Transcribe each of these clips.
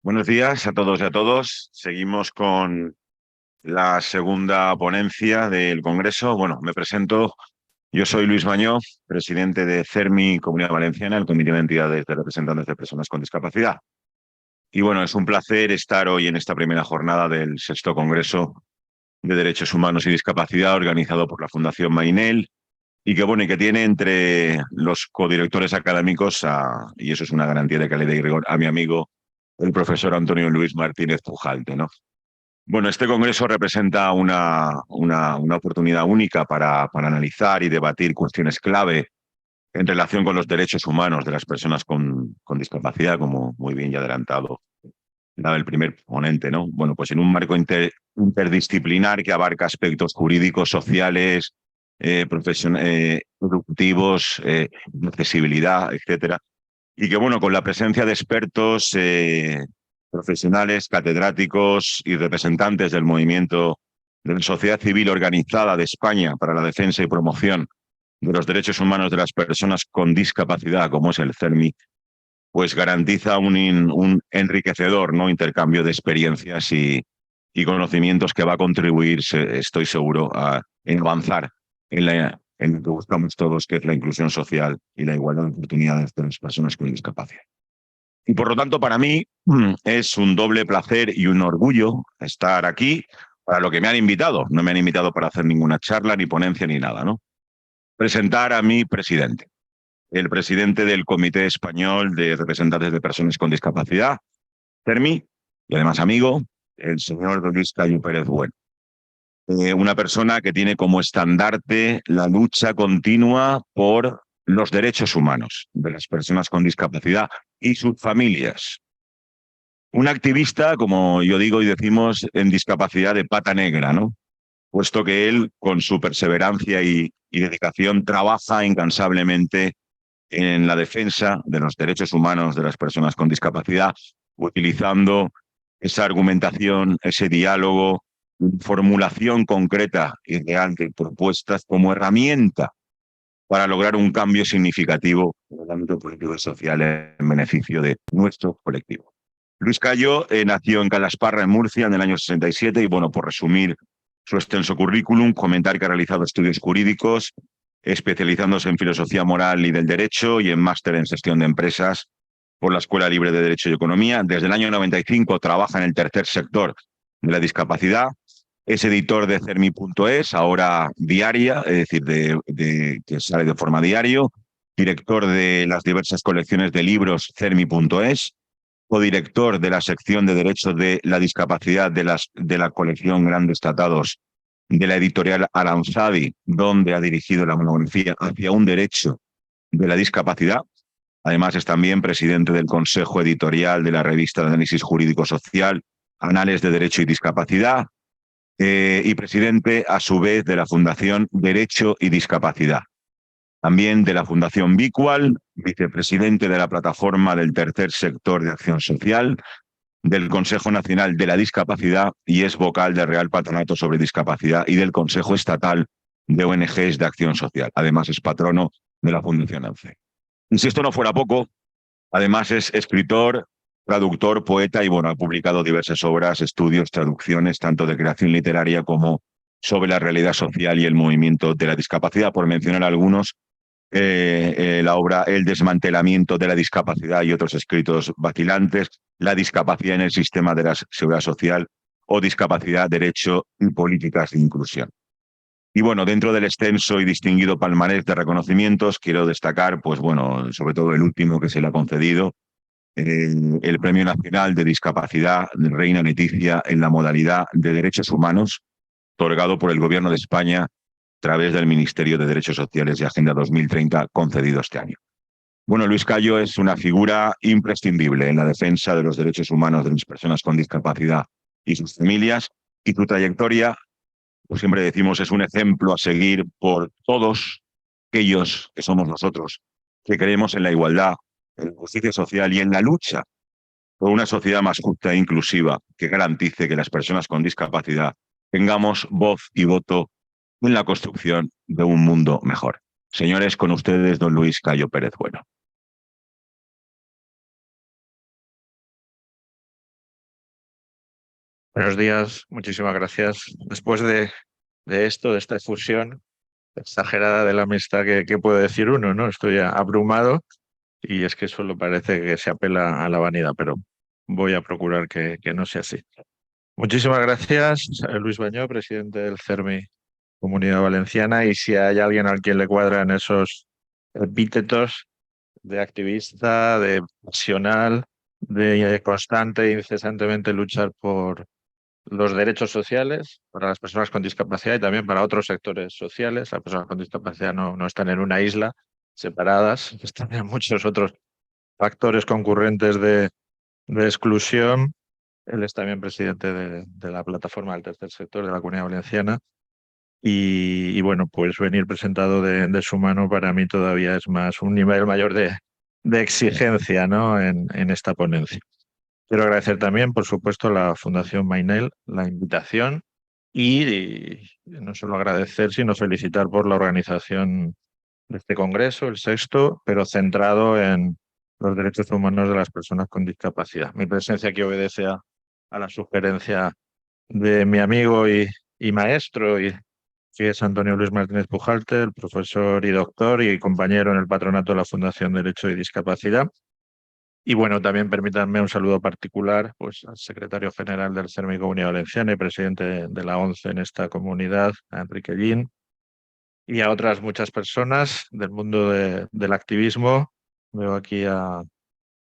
Buenos días a todos y a todos. Seguimos con la segunda ponencia del Congreso. Bueno, me presento. Yo soy Luis Mañó, presidente de CERMI Comunidad Valenciana, el Comité de Entidades de Representantes de Personas con Discapacidad. Y bueno, es un placer estar hoy en esta primera jornada del sexto Congreso de Derechos Humanos y Discapacidad organizado por la Fundación Mainel y que, bueno, y que tiene entre los codirectores académicos, y eso es una garantía de calidad y rigor, a mi amigo el profesor Antonio Luis Martínez Pujalte, ¿no? Bueno, este congreso representa una oportunidad única para analizar y debatir cuestiones clave en relación con los derechos humanos de las personas con discapacidad, como muy bien ya adelantado daba el primer ponente, ¿no? Bueno, pues en un marco interdisciplinar que abarca aspectos jurídicos, sociales, productivos, de accesibilidad, etcétera. Y que, bueno, con la presencia de expertos, profesionales, catedráticos y representantes del movimiento de la sociedad civil organizada de España para la defensa y promoción de los derechos humanos de las personas con discapacidad, como es el CERMI, pues garantiza un enriquecedor, ¿no?, intercambio de experiencias y conocimientos que va a contribuir, estoy seguro, en avanzar en lo que buscamos todos, que es la inclusión social y la igualdad de oportunidades de las personas con discapacidad. Y por lo tanto, para mí es un doble placer y un orgullo estar aquí para lo que me han invitado. No me han invitado para hacer ninguna charla, ni ponencia, ni nada, ¿no? Presentar a mi presidente, el presidente del Comité Español de Representantes de Personas con Discapacidad, CERMI, y además amigo, el señor Luis Cayo Pérez Bueno. Una persona que tiene como estandarte la lucha continua por los derechos humanos de las personas con discapacidad y sus familias. Un activista, como yo digo y decimos, en discapacidad de pata negra, ¿no? Puesto que él, con su perseverancia y dedicación, trabaja incansablemente en la defensa de los derechos humanos de las personas con discapacidad, utilizando esa argumentación, ese diálogo, formulación concreta y real de propuestas como herramienta para lograr un cambio significativo en el ámbito político y social en beneficio de nuestro colectivo. Luis Cayo nació en Calasparra, en Murcia, en el año 67 y, bueno, por resumir su extenso currículum, comentar que ha realizado estudios jurídicos, especializándose en filosofía moral y del derecho y en máster en gestión de empresas por la Escuela Libre de Derecho y Economía. Desde el año 95 trabaja en el tercer sector de la discapacidad. Es editor de CERMI.es, ahora diaria, es decir, que sale de forma diario. Director de las diversas colecciones de libros CERMI.es. Codirector de la sección de Derechos de la Discapacidad de la colección Grandes Tratados de la editorial Aranzadi, donde ha dirigido la monografía Hacia un derecho de la discapacidad. Además, es también presidente del Consejo Editorial de la revista de Análisis Jurídico Social, Anales de Derecho y Discapacidad, y presidente, a su vez, de la Fundación Derecho y Discapacidad. También de la Fundación Bicual, vicepresidente de la Plataforma del Tercer Sector de Acción Social, del Consejo Nacional de la Discapacidad y es vocal del Real Patronato sobre Discapacidad y del Consejo Estatal de ONGs de Acción Social. Además, es patrono de la Fundación ANCE. Y si esto no fuera poco, además es escritor, traductor, poeta y, bueno, ha publicado diversas obras, estudios, traducciones, tanto de creación literaria como sobre la realidad social y el movimiento de la discapacidad, por mencionar algunos. La obra El desmantelamiento de la discapacidad y otros escritos vacilantes, La discapacidad en el sistema de la seguridad social o Discapacidad, Derecho y Políticas de Inclusión. Y, bueno, dentro del extenso y distinguido palmarés de reconocimientos, quiero destacar, pues bueno, sobre todo el último que se le ha concedido, el Premio Nacional de Discapacidad de Reina Leticia en la modalidad de Derechos Humanos, otorgado por el Gobierno de España a través del Ministerio de Derechos Sociales y Agenda 2030, concedido este año. Bueno, Luis Cayo es una figura imprescindible en la defensa de los derechos humanos de las personas con discapacidad y sus familias, y su trayectoria, pues siempre decimos, es un ejemplo a seguir por todos aquellos que somos nosotros, que creemos en la igualdad, en la justicia social y en la lucha por una sociedad más justa e inclusiva que garantice que las personas con discapacidad tengamos voz y voto en la construcción de un mundo mejor. Señores, con ustedes, don Luis Cayo Pérez Bueno. Buenos días, muchísimas gracias. Después de esto, de esta efusión exagerada de la amistad que puede decir uno, ¿no? Estoy abrumado y es que solo parece que se apela a la vanidad, pero voy a procurar que no sea así. Muchísimas gracias, Luis Bañó, presidente del CERMI Comunidad Valenciana, y si hay alguien al quien le cuadran esos epítetos de activista, de pasional, de constante e incesantemente luchar por los derechos sociales para las personas con discapacidad y también para otros sectores sociales. Las personas con discapacidad no están en una isla separadas, están en muchos otros factores concurrentes de exclusión. Él es también presidente de la plataforma del tercer sector de la Comunidad Valenciana y bueno, pues venir presentado de su mano para mí todavía es más un nivel mayor de exigencia, ¿no? En esta ponencia. Quiero agradecer también, por supuesto, a la Fundación Mainel la invitación y no solo agradecer, sino felicitar por la organización de este congreso, el sexto, pero centrado en los derechos humanos de las personas con discapacidad. Mi presencia aquí obedece a la sugerencia de mi amigo y maestro, que es Antonio Luis Martínez Pujalte, el profesor y doctor y compañero en el patronato de la Fundación Derecho y Discapacidad. Y bueno, también permítanme un saludo particular pues, al secretario general del CERMI Comunidad Valenciana y presidente de la ONCE en esta comunidad, a Enrique Gin, y a otras muchas personas del mundo del activismo. Veo aquí a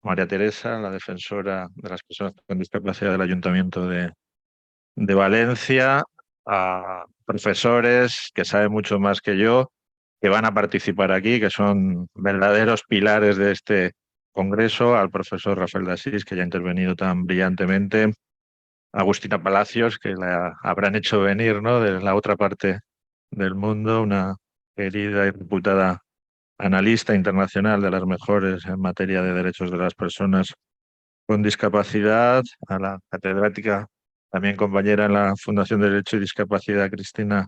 María Teresa, la defensora de las personas con discapacidad del Ayuntamiento de Valencia, a profesores que saben mucho más que yo, que van a participar aquí, que son verdaderos pilares de este congreso, al profesor Rafael de Asís, que ya ha intervenido tan brillantemente, a Agustina Palacios, que la habrán hecho venir, ¿no? De la otra parte del mundo, una querida y reputada analista internacional de las mejores en materia de derechos de las personas con discapacidad, a la catedrática, también compañera en la Fundación de Derecho y Discapacidad, Cristina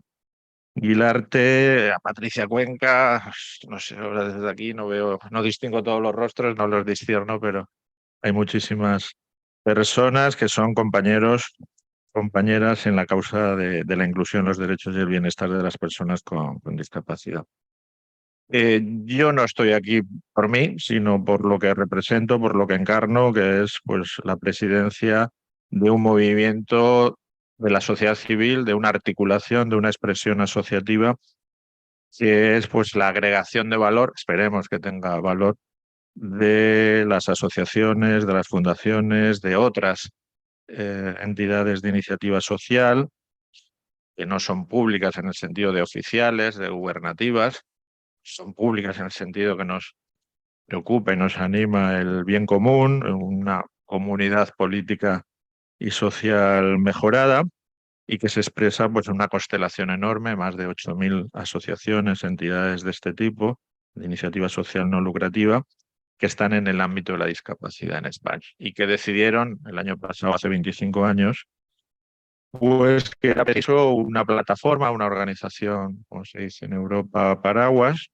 Guilarte, a Patricia Cuenca, no sé, ahora desde aquí no veo, no distingo todos los rostros, no los discierno, pero hay muchísimas personas que son compañeros, compañeras en la causa de la inclusión, los derechos y el bienestar de las personas con discapacidad. Yo no estoy aquí por mí, sino por lo que represento, por lo que encarno, que es pues la presidencia de un movimiento de la sociedad civil, de una articulación, de una expresión asociativa, que es pues la agregación de valor, esperemos que tenga valor, de las asociaciones, de las fundaciones, de otras entidades de iniciativa social, que no son públicas en el sentido de oficiales, de gubernativas, son públicas en el sentido que nos preocupa y nos anima el bien común, una comunidad política y social mejorada y que se expresa pues, en una constelación enorme, más de 8.000 asociaciones, entidades de este tipo, de iniciativa social no lucrativa, que están en el ámbito de la discapacidad en España y que decidieron el año pasado, hace 25 años, pues que era preciso una plataforma, una organización, como se dice en Europa, paraguas,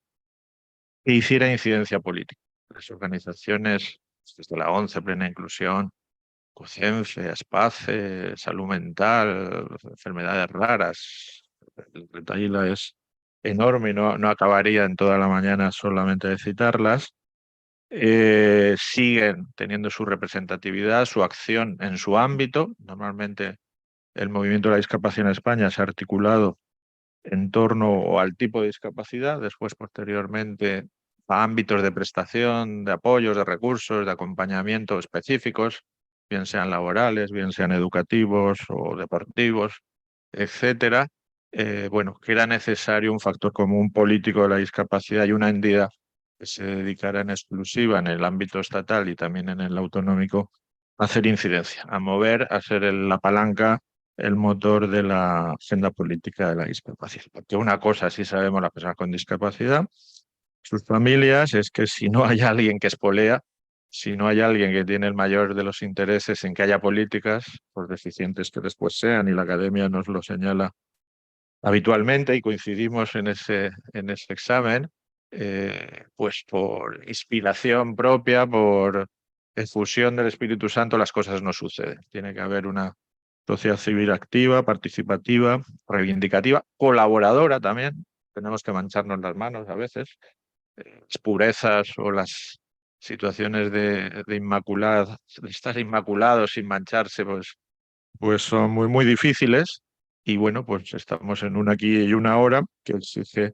que hiciera incidencia política. Las organizaciones, desde la ONCE, Plena Inclusión, COCENFE, ASPACE, Salud Mental, enfermedades raras. El retaíla es enorme y no acabaría en toda la mañana solamente de citarlas. Siguen teniendo su representatividad, su acción en su ámbito. Normalmente el movimiento de la discapacidad en España se ha articulado en torno al tipo de discapacidad, después posteriormente a ámbitos de prestación, de apoyos, de recursos, de acompañamiento específicos, bien sean laborales, bien sean educativos o deportivos, etcétera. Bueno, que era necesario un factor común político de la discapacidad y una entidad que se dedicara en exclusiva en el ámbito estatal y también en el autonómico a hacer incidencia, a mover, a ser la palanca, el motor de la agenda política de la discapacidad. Porque una cosa sí sabemos las personas con discapacidad, sus familias, es que si no hay alguien que espolea, si no hay alguien que tiene el mayor de los intereses en que haya políticas, por deficientes que después sean, y la academia nos lo señala habitualmente y coincidimos en ese examen, pues por inspiración propia, por efusión del Espíritu Santo, las cosas no suceden. Tiene que haber una sociedad civil activa, participativa, reivindicativa, colaboradora también. Tenemos que mancharnos las manos a veces. Las purezas o las situaciones de de estar inmaculado sin mancharse, pues son muy, muy difíciles. Y bueno, pues estamos en un aquí y una ahora que exige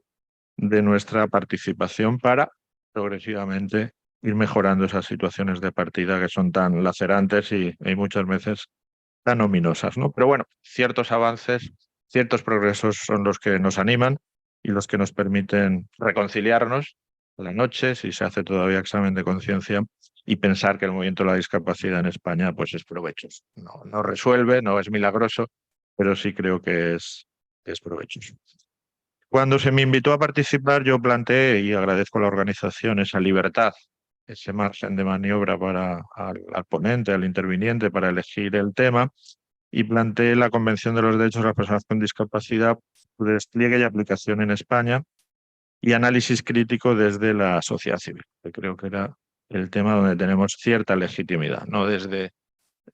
de nuestra participación para progresivamente ir mejorando esas situaciones de partida que son tan lacerantes y muchas veces tan ominosas, ¿no? Pero bueno, ciertos avances, ciertos progresos son los que nos animan y los que nos permiten reconciliarnos a la noche, si se hace todavía examen de conciencia, y pensar que el movimiento de la discapacidad en España pues es provechoso. No resuelve, no es milagroso, pero sí creo que es provechoso. Cuando se me invitó a participar, yo planteé, y agradezco a la organización, esa libertad, ese margen de maniobra al ponente, al interviniente, para elegir el tema, y planteé la Convención de los Derechos de las Personas con Discapacidad, su despliegue y aplicación en España, y análisis crítico desde la sociedad civil, que creo que era el tema donde tenemos cierta legitimidad, no desde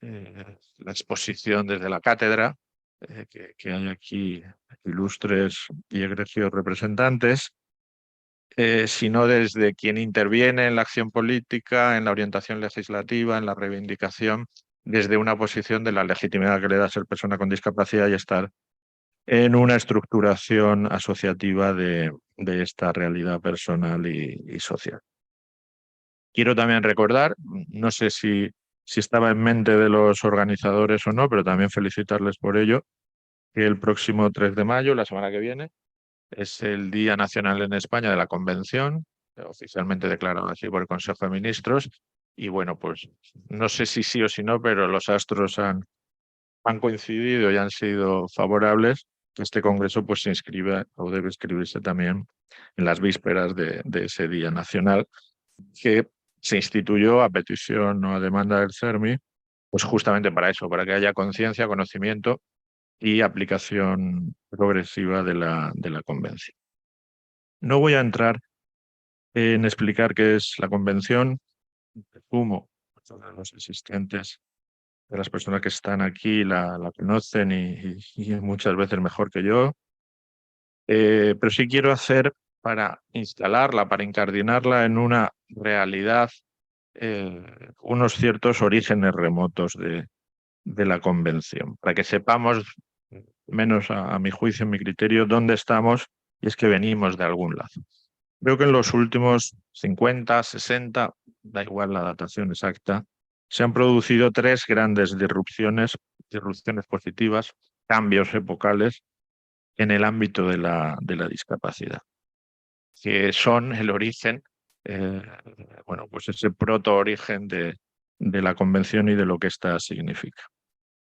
la exposición desde la cátedra, que hay aquí ilustres y egregios representantes, sino desde quien interviene en la acción política, en la orientación legislativa, en la reivindicación, desde una posición de la legitimidad que le da ser persona con discapacidad y estar en una estructuración asociativa de esta realidad personal y social. Quiero también recordar, no sé si estaba en mente de los organizadores o no, pero también felicitarles por ello, que el próximo 3 de mayo, la semana que viene, es el Día Nacional en España de la Convención, oficialmente declarado así por el Consejo de Ministros. Y bueno, pues no sé si sí o si no, pero los astros han coincidido y han sido favorables que este congreso pues se inscriba o debe inscribirse también en las vísperas de ese Día Nacional, que se instituyó a petición o a demanda del CERMI, pues justamente para eso, para que haya conciencia, conocimiento y aplicación progresiva de la Convención. No voy a entrar en explicar qué es la Convención, resumo, todos los asistentes, de las personas que están aquí la conocen y muchas veces mejor que yo, pero sí quiero hacer para instalarla, para incardinarla en una realidad, unos ciertos orígenes remotos de la Convención, para que sepamos, menos a mi juicio, en mi criterio, dónde estamos, y es que venimos de algún lado. Creo que en los últimos 50, 60, da igual la datación exacta, se han producido tres grandes disrupciones positivas, cambios epocales en el ámbito de la discapacidad, que son el origen, eh, bueno, pues ese proto-origen de la Convención y de lo que ésta significa.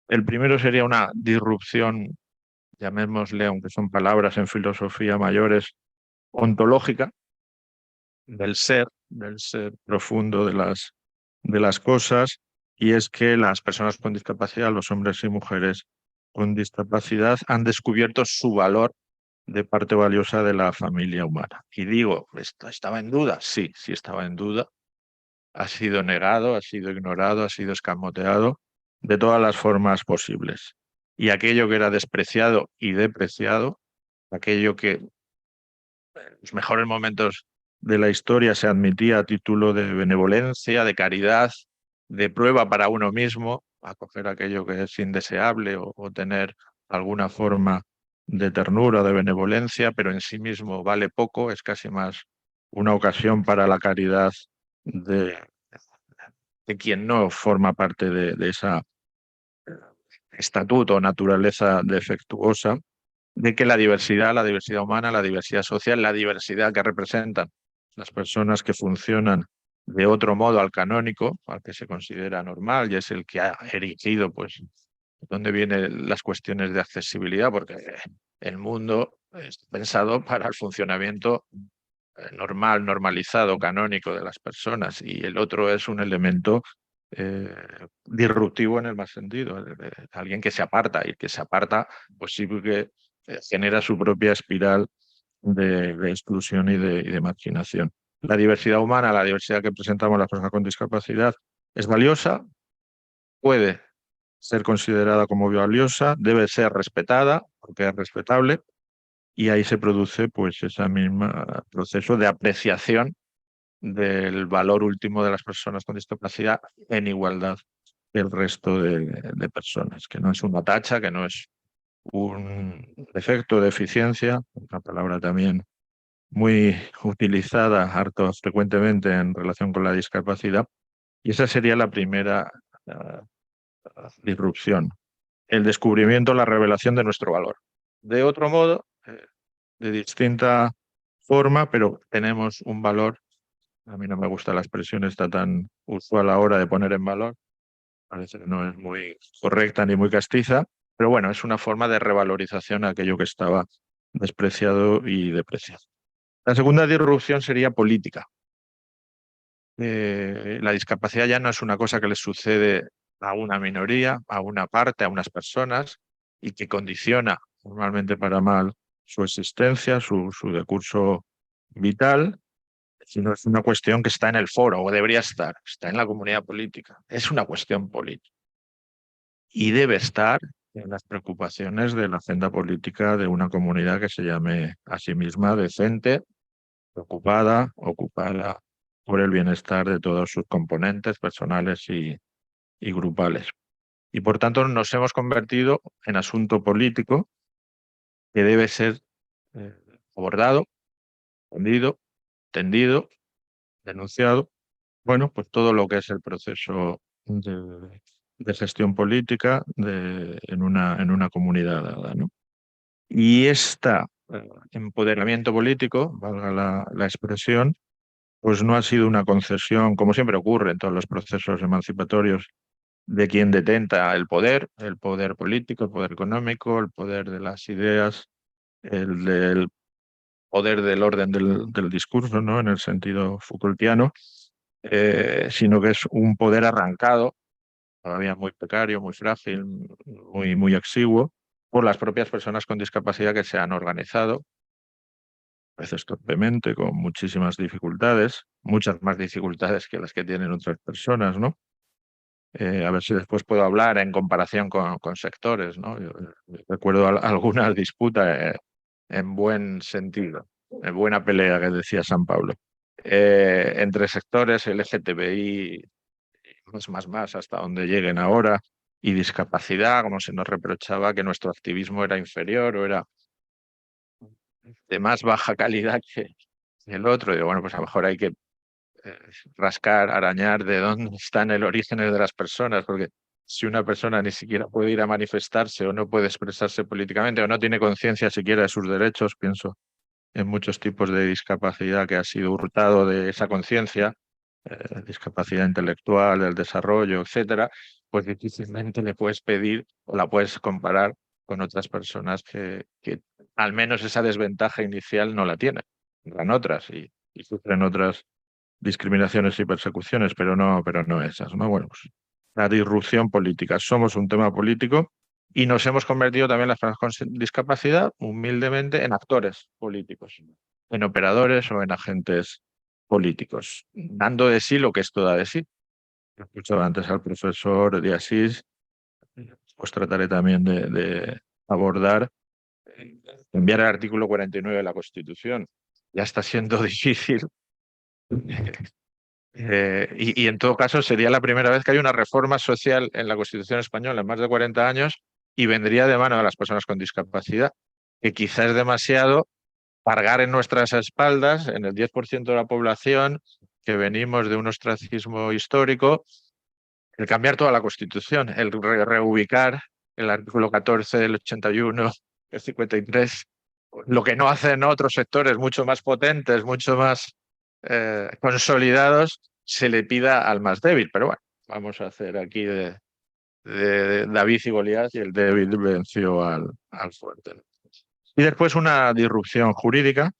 El primero sería una disrupción, llamémosle, aunque son palabras en filosofía mayores, ontológica del ser profundo de las cosas, y es que las personas con discapacidad, los hombres y mujeres con discapacidad, han descubierto su valor de parte valiosa de la familia humana. Y digo, ¿esto estaba en duda? Sí, sí estaba en duda. Ha sido negado, ha sido ignorado, ha sido escamoteado de todas las formas posibles. Y aquello que era despreciado y depreciado, aquello que en los mejores momentos de la historia se admitía a título de benevolencia, de caridad, de prueba para uno mismo, acoger aquello que es indeseable o tener alguna forma de ternura, de benevolencia, pero en sí mismo vale poco, es casi más una ocasión para la caridad de, de quien no forma parte de esa estatuto o naturaleza defectuosa, de que la diversidad humana, la diversidad social, la diversidad que representan las personas que funcionan de otro modo al canónico, al que se considera normal, y es el que ha erigido, pues, dónde vienen las cuestiones de accesibilidad, porque el mundo es pensado para el funcionamiento normal, normalizado, canónico de las personas, y el otro es un elemento disruptivo en el más sentido, alguien que se aparta, y que se aparta, pues sí que genera su propia espiral de exclusión y de marginación. La diversidad humana, la diversidad que presentamos las personas con discapacidad, es valiosa, puede ser considerada como valiosa, debe ser respetada, porque es respetable, y ahí se produce pues ese mismo proceso de apreciación del valor último de las personas con discapacidad en igualdad que el resto de personas, que no es una tacha, que no es un defecto, deficiencia, una palabra también muy utilizada harto frecuentemente en relación con la discapacidad, y esa sería la primera disrupción, el descubrimiento, la revelación de nuestro valor. De otro modo, de distinta forma, pero tenemos un valor. A mí no me gusta la expresión esta tan usual ahora de poner en valor, parece que no es muy correcta ni muy castiza, pero bueno, es una forma de revalorización a aquello que estaba despreciado y depreciado. La segunda disrupción sería política. La discapacidad ya no es una cosa que le sucede a una minoría, a una parte, a unas personas, y que condiciona, normalmente para mal, su existencia, su decurso vital, sino es una cuestión que está en el foro, o debería estar, está en la comunidad política. Es una cuestión política. Y debe estar en las preocupaciones de la agenda política de una comunidad que se llame a sí misma decente, preocupada, ocupada por el bienestar de todos sus componentes personales y grupales. Y por tanto nos hemos convertido en asunto político que debe ser eh, abordado, atendido, tendido, denunciado. Bueno, pues todo lo que es el proceso de gestión política en una comunidad dada, ¿no? Y este empoderamiento político, valga la expresión, pues no ha sido una concesión, como siempre ocurre en todos los procesos emancipatorios, de quien detenta el poder político, el poder económico, el poder de las ideas, el del poder del orden del discurso, ¿no? En el sentido Foucaultiano, sino que es un poder arrancado, todavía muy precario, muy frágil, muy exiguo, por las propias personas con discapacidad que se han organizado, a veces torpemente, con muchísimas dificultades, muchas más dificultades que las que tienen otras personas, ¿no? A ver si después puedo hablar en comparación con sectores, ¿no? Yo recuerdo alguna disputa en buen sentido, en buena pelea que decía San Pablo, entre sectores LGTBI, más, hasta donde lleguen ahora, y discapacidad, como se nos reprochaba que nuestro activismo era inferior o era de más baja calidad que el otro. Y bueno, pues a lo mejor hay que rascar, arañar de dónde están el origen de las personas, porque si una persona ni siquiera puede ir a manifestarse o no puede expresarse políticamente o no tiene conciencia siquiera de sus derechos, pienso en muchos tipos de discapacidad que ha sido hurtado de esa conciencia, discapacidad intelectual, del desarrollo, etcétera, pues difícilmente le puedes pedir o la puedes comparar con otras personas que al menos esa desventaja inicial no la tienen, tendrán otras y sufren otras discriminaciones y persecuciones, pero no esas, ¿no? Bueno, pues la disrupción política. Somos un tema político y nos hemos convertido también las personas con discapacidad, humildemente, en actores políticos, en operadores o en agentes políticos, dando de sí lo que esto da de sí. Escuchaba antes al profesor de Asís, pues trataré también de abordar, enviar el artículo 49 de la Constitución. Ya está siendo difícil. Y en todo caso sería la primera vez que hay una reforma social en la Constitución española en más de 40 años y vendría de mano de las personas con discapacidad, que quizás es demasiado cargar en nuestras espaldas, en el 10% de la población, que venimos de un ostracismo histórico, el cambiar toda la Constitución, el reubicar el artículo 14, el 81, el 53, lo que no hacen otros sectores mucho más potentes, mucho más consolidados, se le pida al más débil. Pero bueno, vamos a hacer aquí de David y Goliat y el débil venció al fuerte. Y después una disrupción jurídica,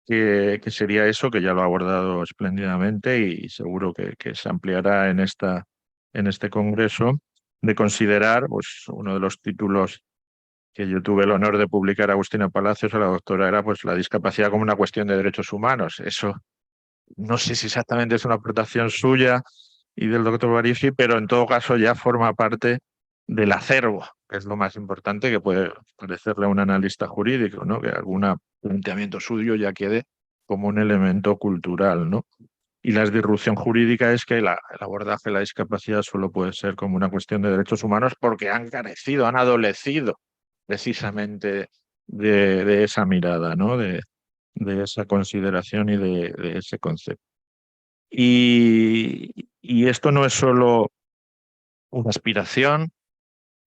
que sería eso, que ya lo ha abordado espléndidamente y seguro que se ampliará en este congreso, de considerar pues, uno de los títulos que yo tuve el honor de publicar a Agustina Palacios, a la doctora, era pues la discapacidad como una cuestión de derechos humanos. Eso no sé si exactamente es una aportación suya y del doctor Barifi, pero en todo caso ya forma parte del acervo, que es lo más importante que puede parecerle a un analista jurídico, ¿no? Que algún planteamiento suyo ya quede como un elemento cultural, ¿no? Y la disrupción jurídica es que el abordaje de la discapacidad solo puede ser como una cuestión de derechos humanos porque han carecido, han adolecido precisamente de esa mirada, ¿no? De esa consideración y de ese concepto. Y esto no es solo una aspiración,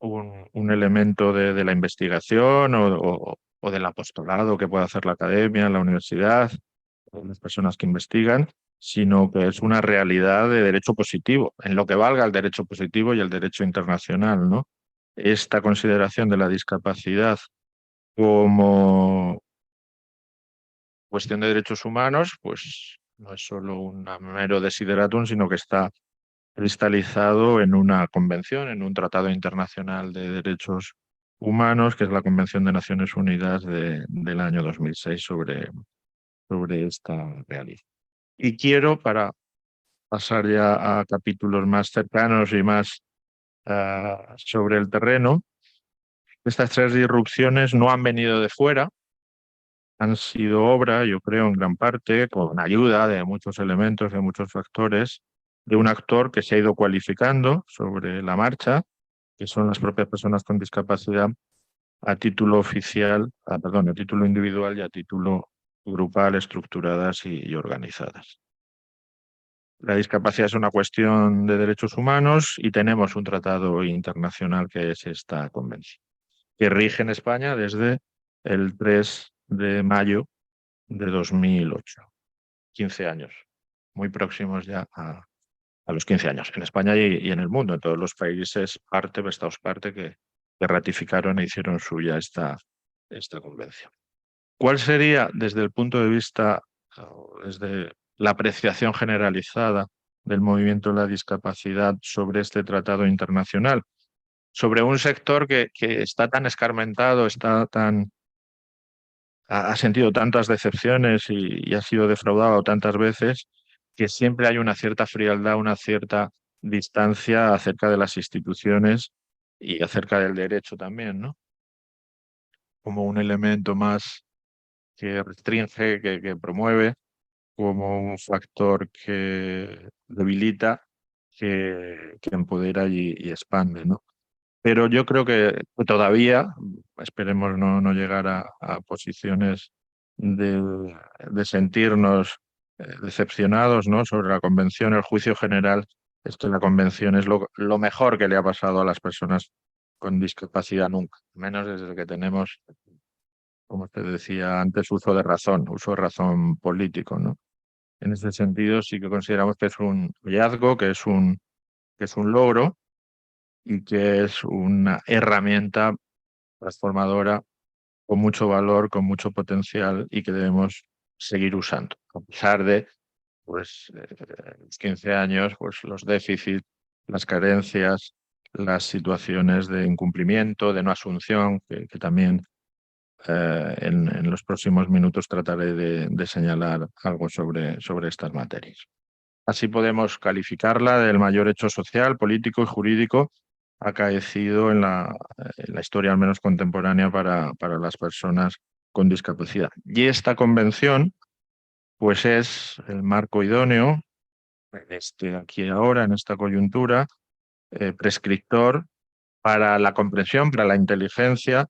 un elemento de la investigación o del apostolado que puede hacer la academia, la universidad, las personas que investigan, sino que es una realidad de derecho positivo, en lo que valga el derecho positivo y el derecho internacional, ¿no? Esta consideración de la discapacidad como cuestión de derechos humanos, pues no es solo un mero desideratum, sino que está cristalizado en una convención, en un tratado internacional de derechos humanos, que es la Convención de Naciones Unidas del año 2006 sobre esta realidad. Y quiero, para pasar ya a capítulos más cercanos y más sobre el terreno, estas tres disrupciones no han venido de fuera, han sido obra, yo creo, en gran parte, con ayuda de muchos elementos, de muchos factores, de un actor que se ha ido cualificando sobre la marcha, que son las propias personas con discapacidad, a título oficial, perdón, a título individual y a título grupal, estructuradas y organizadas. La discapacidad es una cuestión de derechos humanos y tenemos un tratado internacional que es esta convención, que rige en España desde el 3 de mayo de 2008. 15 años, muy próximos ya a los 15 años, en España y en el mundo, en todos los países estados parte que ratificaron e hicieron suya esta convención. ¿Cuál sería, desde el punto de vista, desde la apreciación generalizada del movimiento de la discapacidad sobre este tratado internacional? Sobre un sector que está tan escarmentado, ha sentido tantas decepciones y ha sido defraudado tantas veces, que siempre hay una cierta frialdad, una cierta distancia acerca de las instituciones y acerca del derecho también, ¿no? Como un elemento más que restringe, que promueve, como un factor que debilita, que empodera y expande, ¿no? Pero yo creo que todavía, esperemos no llegar a posiciones de sentirnos decepcionados, ¿no? Sobre la convención. El juicio general es que la convención es lo mejor que le ha pasado a las personas con discapacidad nunca, menos desde que tenemos, como te decía antes, uso de razón político, ¿no? En ese sentido sí que consideramos que es un hallazgo, que es un logro y que es una herramienta transformadora con mucho valor, con mucho potencial y que debemos seguir usando, a pesar de los 15 años, pues los déficits, las carencias, las situaciones de incumplimiento, de no asunción, que también en los próximos minutos trataré de señalar algo sobre estas materias. Así podemos calificarla del mayor hecho social, político y jurídico acaecido en la historia, al menos contemporánea, para las personas con discapacidad. Y esta convención, pues es el marco idóneo, aquí y ahora, en esta coyuntura, prescriptor para la comprensión, para la inteligencia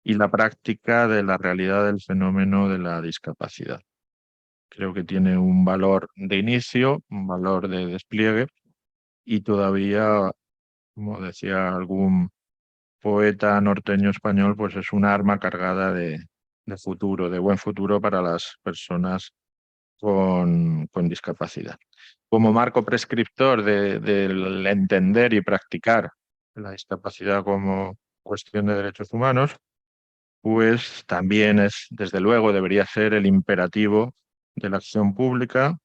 y la práctica de la realidad del fenómeno de la discapacidad. Creo que tiene un valor de inicio, un valor de despliegue y todavía, como decía algún poeta norteño español, pues es un arma cargada de futuro, de buen futuro para las personas con discapacidad. Como marco prescriptor del entender y practicar la discapacidad como cuestión de derechos humanos, pues también desde luego, debería ser el imperativo de la acción pública,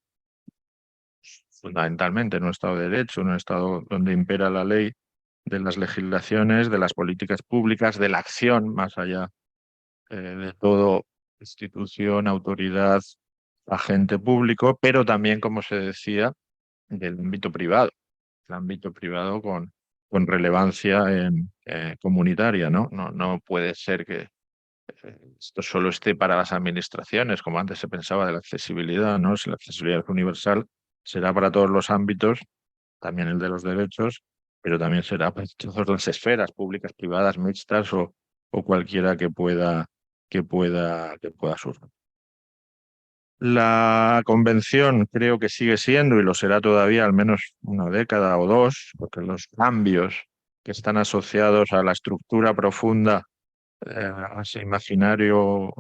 fundamentalmente en un Estado de Derecho, en un Estado donde impera la ley, de las legislaciones, de las políticas públicas, de la acción, más allá de todo institución, autoridad, agente público, pero también, como se decía, del ámbito privado. El ámbito privado con con relevancia comunitaria, ¿no? No puede ser que esto solo esté para las administraciones, como antes se pensaba de la accesibilidad, ¿no? Si la accesibilidad es universal, será para todos los ámbitos, también el de los derechos, pero también será para todas las esferas públicas, privadas, mixtas o cualquiera que pueda surgir. La convención creo que sigue siendo y lo será todavía al menos una década o dos, porque los cambios que están asociados a la estructura profunda, a ese imaginario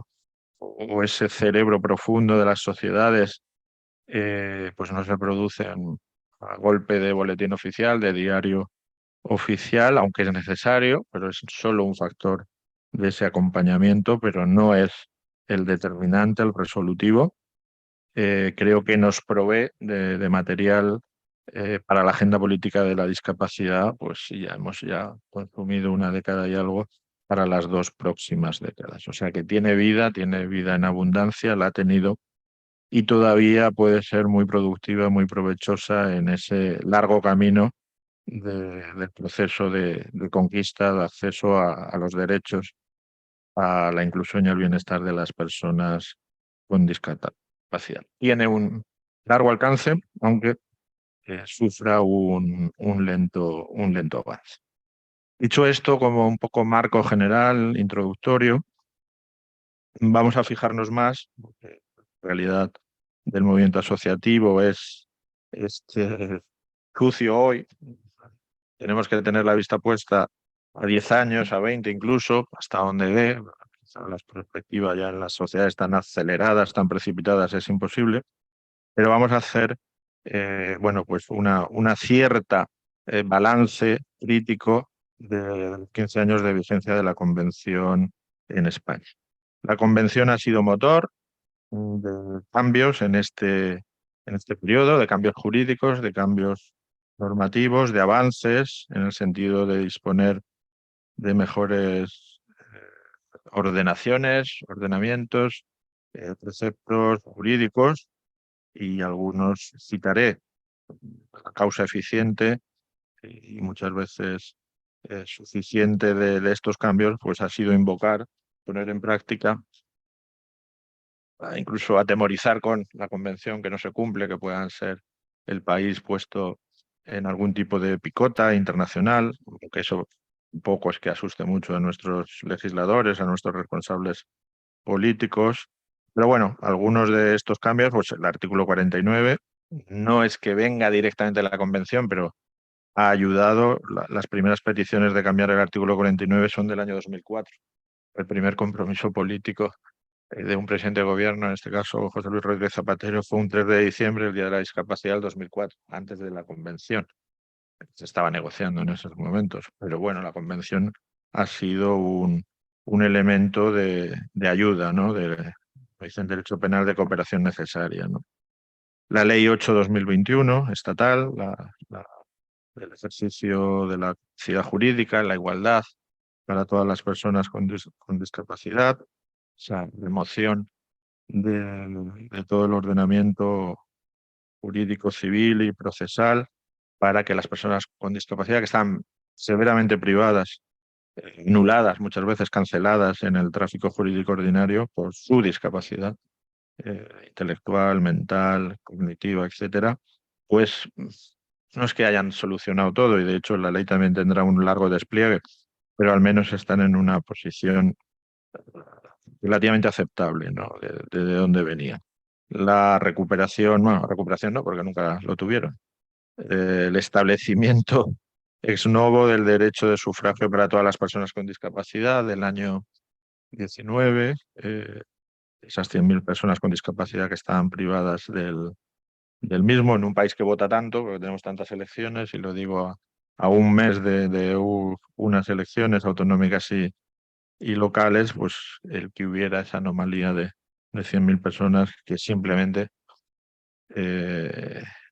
o ese cerebro profundo de las sociedades, pues no se producen a golpe de boletín oficial, de diario oficial, aunque es necesario, pero es solo un factor de ese acompañamiento, pero no es el determinante, el resolutivo. Creo que nos provee de material para la agenda política de la discapacidad, pues ya hemos consumido una década y algo para las 2 próximas décadas. O sea que tiene vida en abundancia, la ha tenido y todavía puede ser muy productiva, muy provechosa en ese largo camino del proceso de conquista, de acceso a los derechos, a la inclusión y al bienestar de las personas con discapacidad. Tiene un largo alcance, aunque sufra un lento avance. Dicho esto, como un poco marco general, introductorio, vamos a fijarnos más, porque la realidad del movimiento asociativo es este sucio hoy. Tenemos que tener la vista puesta a 10 años, a 20 incluso, hasta donde dé. Las perspectivas ya en las sociedades tan aceleradas, tan precipitadas, es imposible. Pero vamos a hacer bueno, pues una cierta balance crítico de 15 años de vigencia de la Convención en España. La Convención ha sido motor de cambios en este periodo, de cambios jurídicos, de cambios normativos, de avances en el sentido de disponer de mejores ordenamientos, preceptos jurídicos y algunos citaré. La causa eficiente y muchas veces suficiente de estos cambios, pues ha sido invocar, poner en práctica, incluso atemorizar con la convención que no se cumple, que puedan ser el país puesto en algún tipo de picota internacional, que eso un poco es que asuste mucho a nuestros legisladores, a nuestros responsables políticos. Pero bueno, algunos de estos cambios, pues el artículo 49, no es que venga directamente de la convención, pero ha ayudado. Las primeras peticiones de cambiar el artículo 49 son del año 2004. El primer compromiso político de un presidente de gobierno, en este caso José Luis Rodríguez Zapatero, fue un 3 de diciembre, el Día de la Discapacidad del 2004, antes de la convención. Se estaba negociando en esos momentos, pero bueno, la convención ha sido un elemento de ayuda, ¿no? Dicen derecho penal de cooperación necesaria, ¿no? La Ley 8/2021, estatal, el ejercicio de la capacidad jurídica, la igualdad para todas las personas con discapacidad, esa remoción de todo el ordenamiento jurídico, civil y procesal para que las personas con discapacidad que están severamente privadas, anuladas, muchas veces canceladas en el tráfico jurídico ordinario por su discapacidad intelectual, mental, cognitiva, etcétera, pues no es que hayan solucionado todo y de hecho la ley también tendrá un largo despliegue, pero al menos están en una posición relativamente aceptable, ¿no? De dónde venía. La recuperación, bueno, recuperación no, porque nunca lo tuvieron. El establecimiento ex novo del derecho de sufragio para todas las personas con discapacidad del año 19, esas 100.000 personas con discapacidad que estaban privadas del mismo, en un país que vota tanto, porque tenemos tantas elecciones, y lo digo a un mes de unas elecciones autonómicas y locales, pues el que hubiera esa anomalía de 100.000 personas que simplemente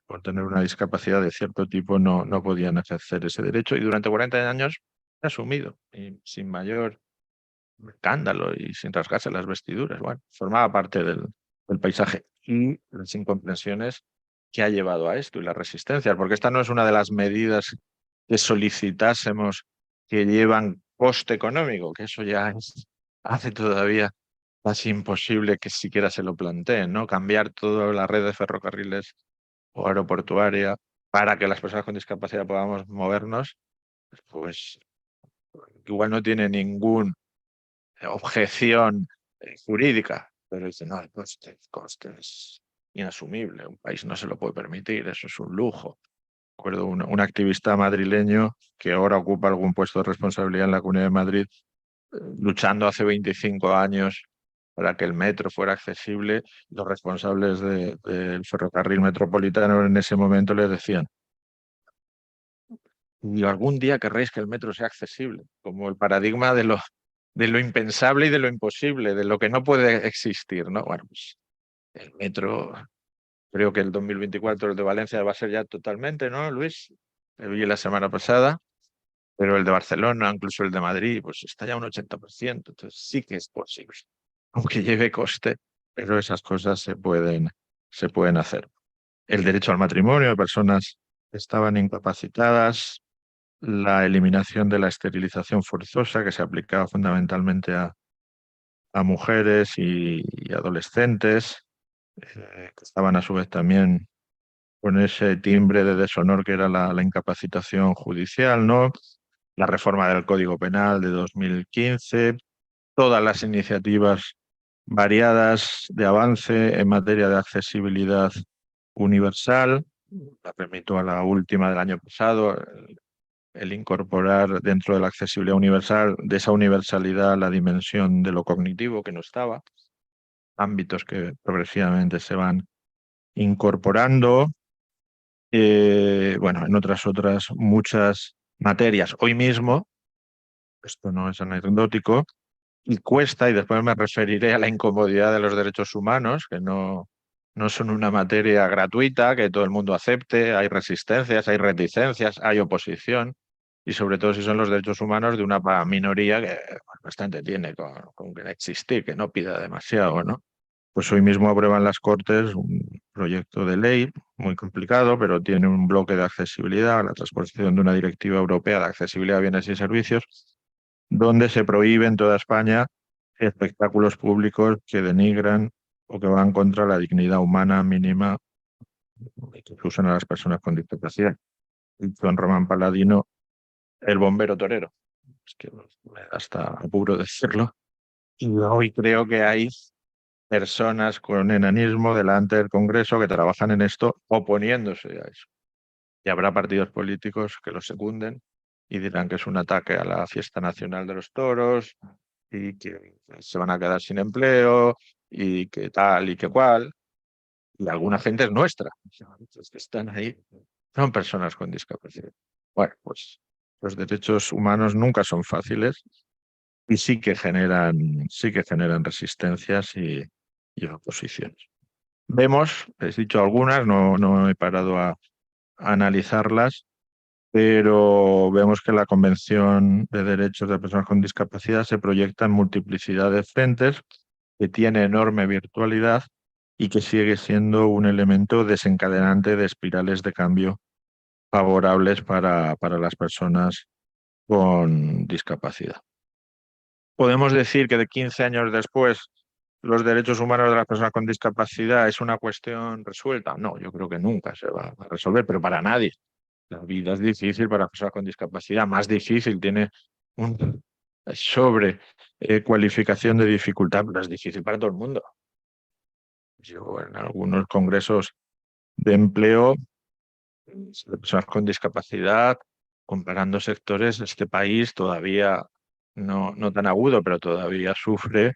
por tener una discapacidad de cierto tipo no podían ejercer ese derecho y durante 40 años asumido y sin mayor escándalo y sin rasgarse las vestiduras. Bueno, formaba parte del paisaje y las incomprensiones que ha llevado a esto y las resistencias, porque esta no es una de las medidas que solicitásemos que llevan coste económico, que eso ya hace todavía casi imposible que siquiera se lo planteen, ¿no? Cambiar toda la red de ferrocarriles o aeroportuaria para que las personas con discapacidad podamos movernos, pues igual no tiene ninguna objeción jurídica, pero dice, no, el coste es inasumible, un país no se lo puede permitir, eso es un lujo. Recuerdo un activista madrileño que ahora ocupa algún puesto de responsabilidad en la Comunidad de Madrid, luchando hace 25 años para que el metro fuera accesible. Los responsables del ferrocarril metropolitano en ese momento les decían, y algún día querréis que el metro sea accesible, como el paradigma de lo impensable y de lo imposible, de lo que no puede existir, ¿no? Bueno, pues el metro, creo que el 2024, el de Valencia, va a ser ya totalmente, ¿no, Luis? Lo vi la semana pasada, pero el de Barcelona, incluso el de Madrid, pues está ya un 80%, entonces sí que es posible, aunque lleve coste, pero esas cosas se pueden hacer. El derecho al matrimonio de personas que estaban incapacitadas, la eliminación de la esterilización forzosa que se aplicaba fundamentalmente a mujeres y adolescentes, que estaban a su vez también con ese timbre de deshonor que era la incapacitación judicial, ¿no? La reforma del Código Penal de 2015, todas las iniciativas variadas de avance en materia de accesibilidad universal. La remito a la última del año pasado, el incorporar dentro de la accesibilidad universal, de esa universalidad, la dimensión de lo cognitivo que no estaba, ámbitos que progresivamente se van incorporando. Bueno, en otras muchas materias. Hoy mismo, esto no es anecdótico, y cuesta, y después me referiré a la incomodidad de los derechos humanos, que no son una materia gratuita, que todo el mundo acepte, hay resistencias, hay reticencias, hay oposición, y sobre todo si son los derechos humanos de una minoría que bastante tiene con que existir, que no pida demasiado, ¿no? Pues hoy mismo aprueban las Cortes un proyecto de ley muy complicado, pero tiene un bloque de accesibilidad, la transposición de una directiva europea de accesibilidad a bienes y servicios, donde se prohíbe en toda España espectáculos públicos que denigran o que van contra la dignidad humana mínima que usan a las personas con discapacidad. Don Román Paladino, el bombero torero. Es que me da hasta apuro decirlo. Y hoy creo que hay personas con enanismo delante del Congreso que trabajan en esto oponiéndose a eso. Y habrá partidos políticos que lo secunden y dirán que es un ataque a la fiesta nacional de los toros y que se van a quedar sin empleo y que tal y que cual. Y alguna gente es nuestra. Los que están ahí son personas con discapacidad. Bueno, pues los derechos humanos nunca son fáciles y sí que generan resistencias y oposiciones. Vemos, he dicho algunas, no he parado a analizarlas, pero vemos que la Convención de Derechos de Personas con Discapacidad se proyecta en multiplicidad de frentes, que tiene enorme virtualidad y que sigue siendo un elemento desencadenante de espirales de cambio favorables para las personas con discapacidad. Podemos decir que de 15 años después los derechos humanos de las personas con discapacidad es una cuestión resuelta. No, yo creo que nunca se va a resolver, pero para nadie. La vida es difícil para las personas con discapacidad, más difícil, tiene un sobre cualificación de dificultad, pero es difícil para todo el mundo. Yo en algunos congresos de empleo de personas con discapacidad, comparando sectores, este país todavía no tan agudo, pero todavía sufre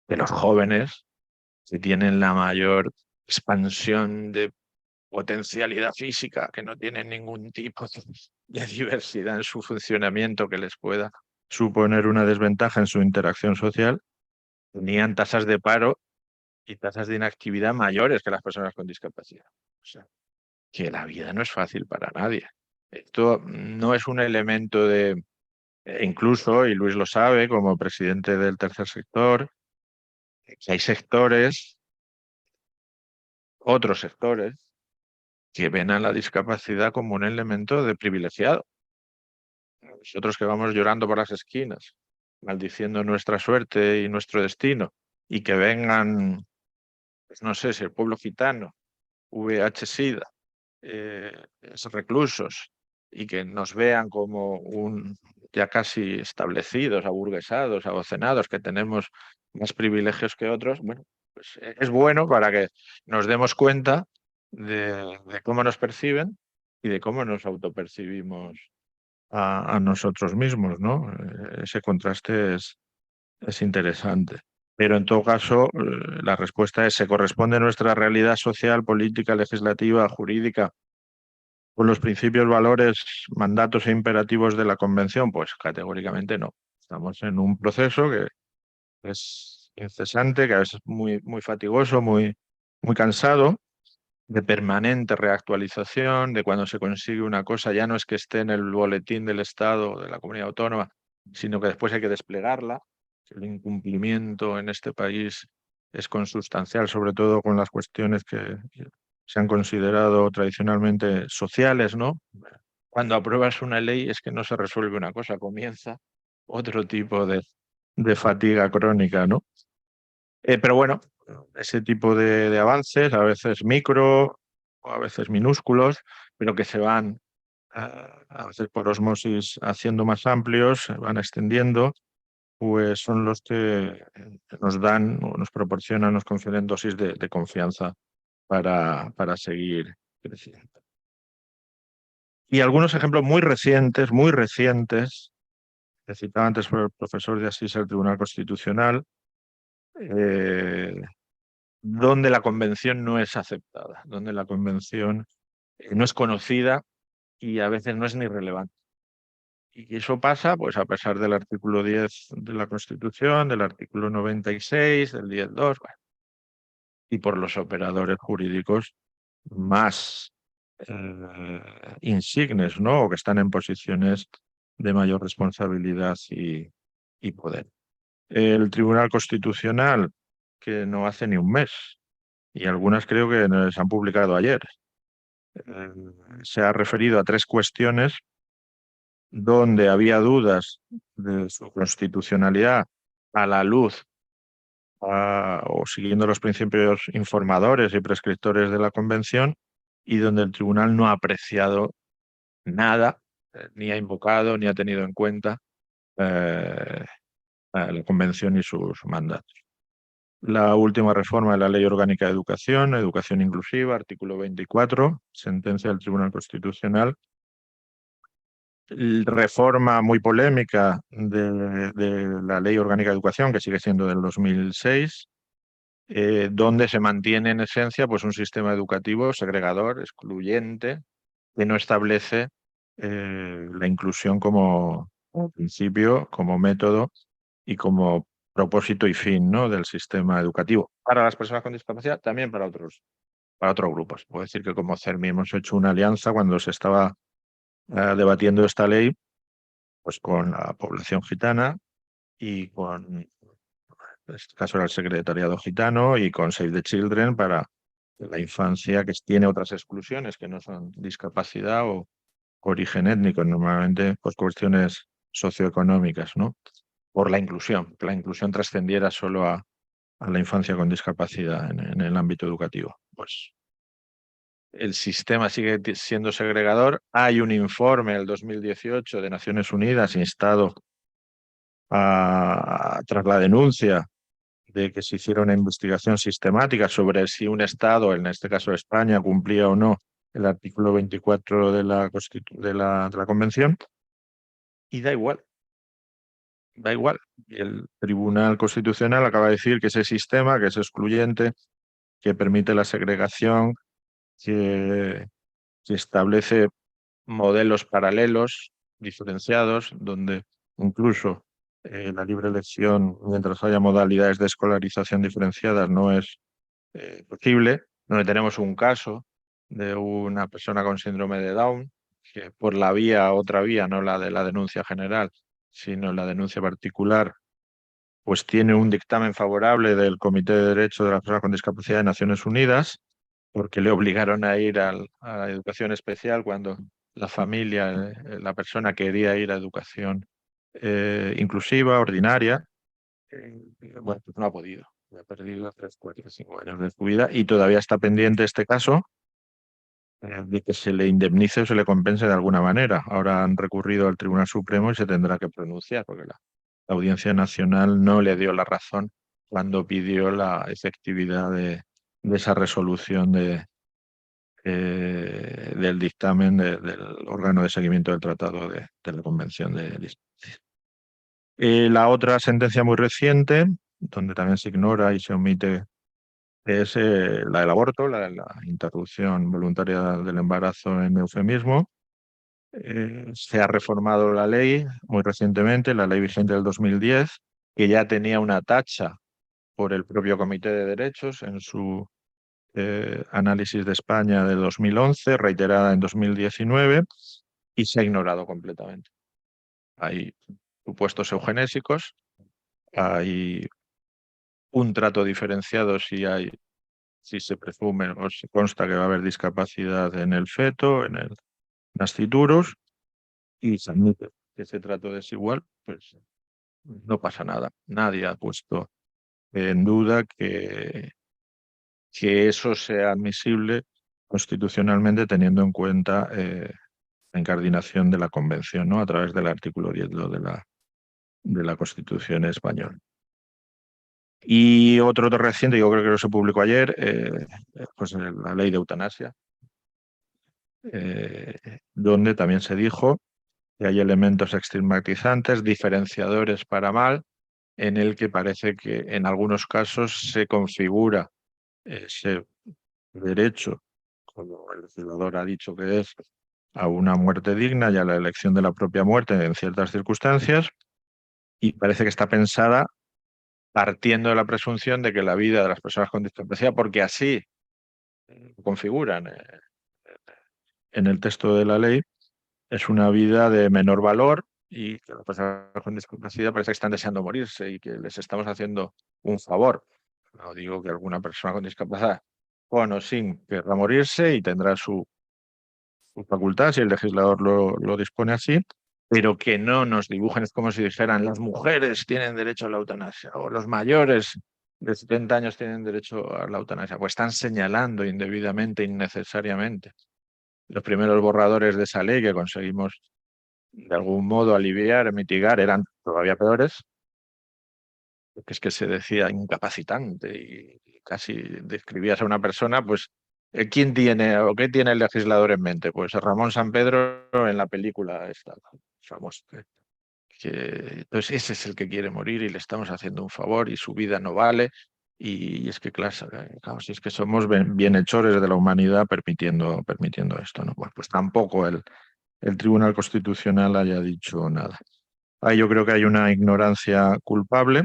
de los jóvenes que tienen la mayor expansión de potencialidad física, que no tienen ningún tipo de diversidad en su funcionamiento que les pueda suponer una desventaja en su interacción social, tenían tasas de paro y tasas de inactividad mayores que las personas con discapacidad. O sea, que la vida no es fácil para nadie. Esto no es un elemento de, incluso, y Luis lo sabe, como presidente del tercer sector, que hay sectores, otros sectores, que ven a la discapacidad como un elemento de privilegiado. nosotros que vamos llorando por las esquinas, maldiciendo nuestra suerte y nuestro destino, y que vengan, pues no sé si el pueblo gitano, VIH-Sida, esos reclusos, y que nos vean como ya casi establecidos, aburguesados, abocenados, que tenemos más privilegios que otros, bueno, pues es bueno para que nos demos cuenta de cómo nos perciben y de cómo nos autopercibimos a nosotros mismos, ¿no? Ese contraste es interesante. Pero en todo caso, la respuesta es: ¿se corresponde nuestra realidad social, política, legislativa, jurídica con los principios, valores, mandatos e imperativos de la Convención? Pues categóricamente no. Estamos en un proceso que es incesante, que a veces es muy fatigoso, muy cansado, de permanente reactualización, de cuando se consigue una cosa, ya no es que esté en el boletín del Estado, de la comunidad autónoma, sino que después hay que desplegarla. El incumplimiento en este país es consustancial, sobre todo con las cuestiones que se han considerado tradicionalmente sociales, ¿no? Cuando apruebas una ley es que no se resuelve una cosa, comienza otro tipo de fatiga crónica, ¿no? Pero bueno, ese tipo de avances, a veces micro o a veces minúsculos, pero que se van a veces por osmosis haciendo más amplios, se van extendiendo, pues son los que nos dan o nos proporcionan, nos confieren dosis de confianza para seguir creciendo. Y algunos ejemplos muy recientes, que citaba antes por el profesor de Asís del Tribunal Constitucional, eh, donde la convención no es aceptada, donde la convención no es conocida y a veces no es ni relevante. Y eso pasa, pues, a pesar del artículo 10 de la Constitución, del artículo 96, del 10.2, bueno, y por los operadores jurídicos más insignes, ¿no? O que están en posiciones de mayor responsabilidad y poder. El Tribunal Constitucional, que no hace ni un mes, y algunas creo que se han publicado ayer, se ha referido a 3 cuestiones donde había dudas de su constitucionalidad a la luz o siguiendo los principios informadores y prescriptores de la Convención, y donde el tribunal no ha apreciado nada, ni ha invocado, ni ha tenido en cuenta eh, a la Convención y sus mandatos. La última reforma de la Ley Orgánica de Educación, Educación Inclusiva, artículo 24, sentencia del Tribunal Constitucional. Reforma muy polémica de la Ley Orgánica de Educación, que sigue siendo del 2006, donde se mantiene en esencia, pues, un sistema educativo segregador, excluyente, que no establece la inclusión como principio, como método y como propósito y fin, ¿no?, del sistema educativo. Para las personas con discapacidad, también para otros grupos. Puedo decir que como CERMI hemos hecho una alianza cuando se estaba debatiendo esta ley, pues con la población gitana y con, en este caso era el secretariado gitano, y con Save the Children para la infancia que tiene otras exclusiones que no son discapacidad o origen étnico, normalmente pues cuestiones socioeconómicas, ¿no? Por la inclusión, que la inclusión trascendiera solo a la infancia con discapacidad en el ámbito educativo. Pues el sistema sigue siendo segregador. Hay un informe del 2018 de Naciones Unidas instado tras la denuncia de que se hiciera una investigación sistemática sobre si un Estado, en este caso España, cumplía o no el artículo 24 de la Convención, y da igual. Da igual. Y el Tribunal Constitucional acaba de decir que ese sistema, que es excluyente, que permite la segregación, que establece modelos paralelos, diferenciados, donde incluso la libre elección, mientras haya modalidades de escolarización diferenciadas, no es posible, donde tenemos un caso de una persona con síndrome de Down, que por otra vía, no la de la denuncia general, sino la denuncia particular, pues tiene un dictamen favorable del Comité de Derechos de las Personas con Discapacidad de Naciones Unidas, porque le obligaron a ir a la educación especial cuando la familia, la persona quería ir a educación inclusiva, ordinaria, bueno, pues no ha podido. Ha perdido 3, 4, 5 años de su vida y todavía está pendiente este caso de que se le indemnice o se le compense de alguna manera. Ahora han recurrido al Tribunal Supremo y se tendrá que pronunciar, porque la Audiencia Nacional no le dio la razón cuando pidió la efectividad de esa resolución del dictamen del órgano de seguimiento del Tratado de la Convención de Distancia. La otra sentencia muy reciente, donde también se ignora y se omite, es la del aborto, la interrupción voluntaria del embarazo en eufemismo. Se ha reformado la ley muy recientemente, la ley vigente del 2010, que ya tenía una tacha por el propio Comité de Derechos en su análisis de España de 2011, reiterada en 2019, y se ha ignorado completamente. Hay supuestos eugenésicos, hay un trato diferenciado si se presume o se consta que va a haber discapacidad en el feto, en el nasciturus, y se admite que ese trato desigual, pues no pasa nada. Nadie ha puesto en duda que eso sea admisible constitucionalmente teniendo en cuenta la incardinación de la Convención, ¿no? A través del artículo 10 de la Constitución española. Y otro reciente, yo creo que se publicó ayer, pues la ley de eutanasia, donde también se dijo que hay elementos estigmatizantes, diferenciadores para mal, en el que parece que en algunos casos se configura ese derecho, como el legislador ha dicho que es, a una muerte digna y a la elección de la propia muerte en ciertas circunstancias, y parece que está pensada partiendo de la presunción de que la vida de las personas con discapacidad, porque así lo configuran en el texto de la ley, es una vida de menor valor y que las personas con discapacidad parece que están deseando morirse y que les estamos haciendo un favor. No digo que alguna persona con discapacidad, con o sin, querrá morirse y tendrá su facultad si el legislador lo dispone así, pero que no nos dibujen, es como si dijeran las mujeres tienen derecho a la eutanasia o los mayores de 70 años tienen derecho a la eutanasia. Pues están señalando indebidamente, innecesariamente. Los primeros borradores de esa ley que conseguimos de algún modo aliviar, mitigar, eran todavía peores, que es que se decía incapacitante y casi describías a una persona, pues, ¿quién tiene o qué tiene el legislador en mente? Pues Ramón Sampedro en la película esta famosa. Entonces ese es el que quiere morir y le estamos haciendo un favor y su vida no vale. Y es que, claro, si es que somos bienhechores de la humanidad permitiendo esto, ¿no? Bueno, pues tampoco el Tribunal Constitucional haya dicho nada. Ahí yo creo que hay una ignorancia culpable,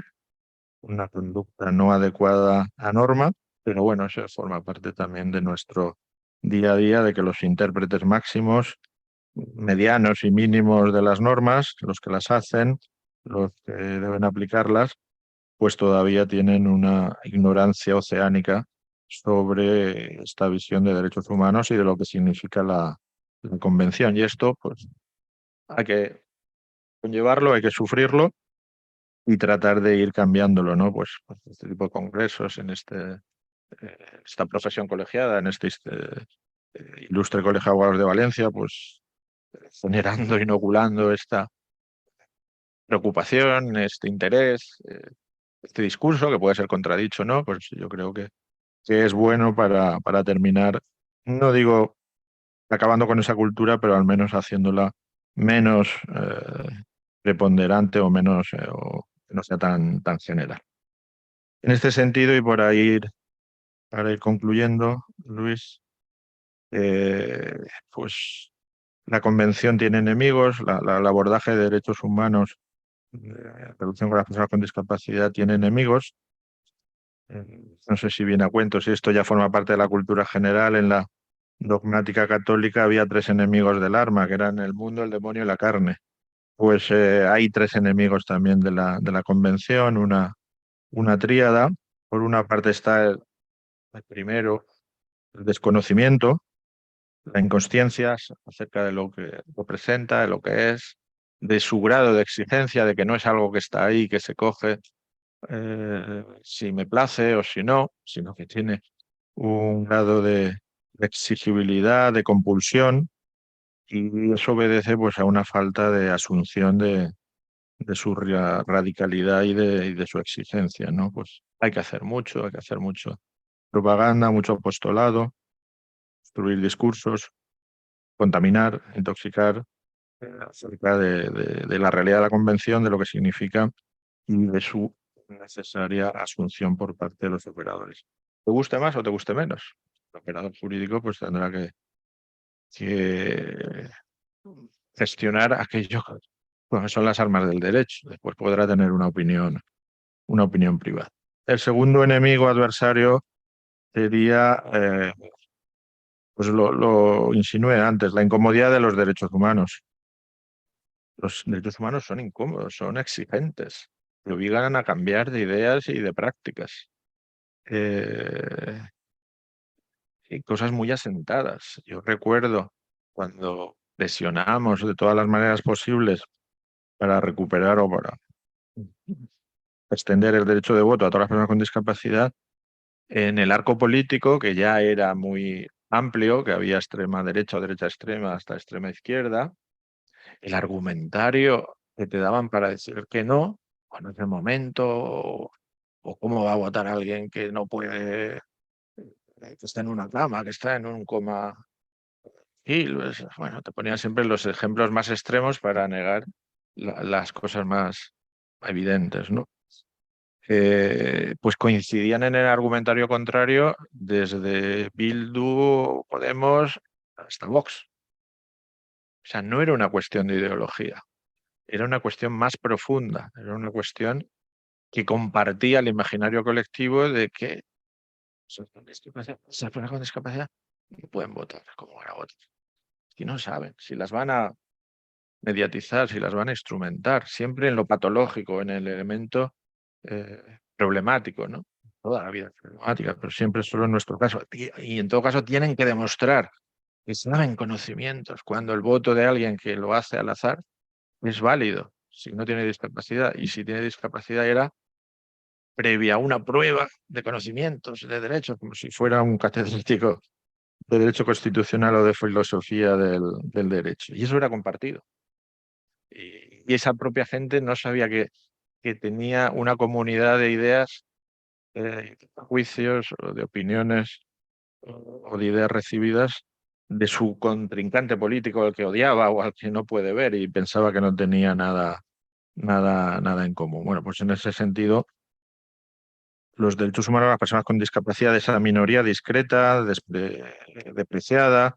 una conducta no adecuada a norma, pero bueno, eso forma parte también de nuestro día a día, de que los intérpretes máximos, medianos y mínimos de las normas, los que las hacen, los que deben aplicarlas, pues todavía tienen una ignorancia oceánica sobre esta visión de derechos humanos y de lo que significa la Convención. Y esto, pues, hay que conllevarlo, hay que sufrirlo y tratar de ir cambiándolo, ¿no? Pues este tipo de congresos, en esta profesión colegiada, en este ilustre Colegio de Abogados de Valencia, pues generando, inoculando esta preocupación, este interés, este discurso, que puede ser contradicho, ¿no? Pues yo creo que es bueno para terminar, no digo acabando con esa cultura, pero al menos haciéndola menos preponderante o menos o que no sea tan general. En este sentido, y para ir concluyendo, Luis, pues la Convención tiene enemigos, el abordaje de derechos humanos, la relación con las personas con discapacidad tiene enemigos. No sé si viene a cuento, si esto ya forma parte de la cultura general. En la dogmática católica había 3 enemigos del arma, que eran el mundo, el demonio y la carne. Pues hay 3 enemigos también de la Convención, una tríada. Por una parte está el primero, el desconocimiento, la inconsciencia acerca de lo que representa, de lo que es, de su grado de exigencia, de que no es algo que está ahí, que se coge si me place o si no, sino que tiene un grado de exigibilidad, de compulsión, y eso obedece pues, a una falta de asunción de su radicalidad y de su exigencia, ¿no? Pues hay que hacer mucho, hay que hacer mucho propaganda, mucho apostolado, construir discursos, contaminar, intoxicar acerca de la realidad de la convención, de lo que significa y de su necesaria asunción por parte de los operadores. ¿Te guste más o te guste menos? El operador jurídico pues tendrá que gestionar aquello que son las armas del derecho. Después podrá tener una opinión privada. El segundo enemigo adversario sería, pues lo insinué antes, la incomodidad de los derechos humanos. Los derechos humanos son incómodos, son exigentes, te obligan a cambiar de ideas y de prácticas. Eh, y cosas muy asentadas. Yo recuerdo cuando presionamos de todas las maneras posibles para recuperar o para extender el derecho de voto a todas las personas con discapacidad, en el arco político, que ya era muy amplio, que había extrema derecha o derecha extrema hasta extrema izquierda, el argumentario que te daban para decir que no, en ese momento, o cómo va a votar alguien que no puede, que está en una cama, que está en un coma. Y bueno, te ponía siempre los ejemplos más extremos para negar las cosas más evidentes, ¿no? Pues coincidían en el argumentario contrario desde Bildu, Podemos, hasta Vox. O sea, no era una cuestión de ideología, era una cuestión más profunda, era una cuestión que compartía el imaginario colectivo de que esas personas con discapacidad no pueden votar como van a votar. Y no saben si las van a mediatizar, si las van a instrumentar, siempre en lo patológico, en el elemento problemático, ¿no? Toda la vida es problemática, pero siempre solo en nuestro caso. Y en todo caso tienen que demostrar que saben conocimientos cuando el voto de alguien que lo hace al azar es válido, si no tiene discapacidad. Y si tiene discapacidad era previa a una prueba de conocimientos, de derechos, como si fuera un catedrático de Derecho Constitucional o de Filosofía del Derecho. Y eso era compartido. Y esa propia gente no sabía que tenía una comunidad de ideas, de juicios o de opiniones o de ideas recibidas de su contrincante político, al que odiaba o al que no puede ver y pensaba que no tenía nada en común. Bueno, pues en ese sentido, los derechos humanos de las personas con discapacidad, de esa minoría discreta, despreciada,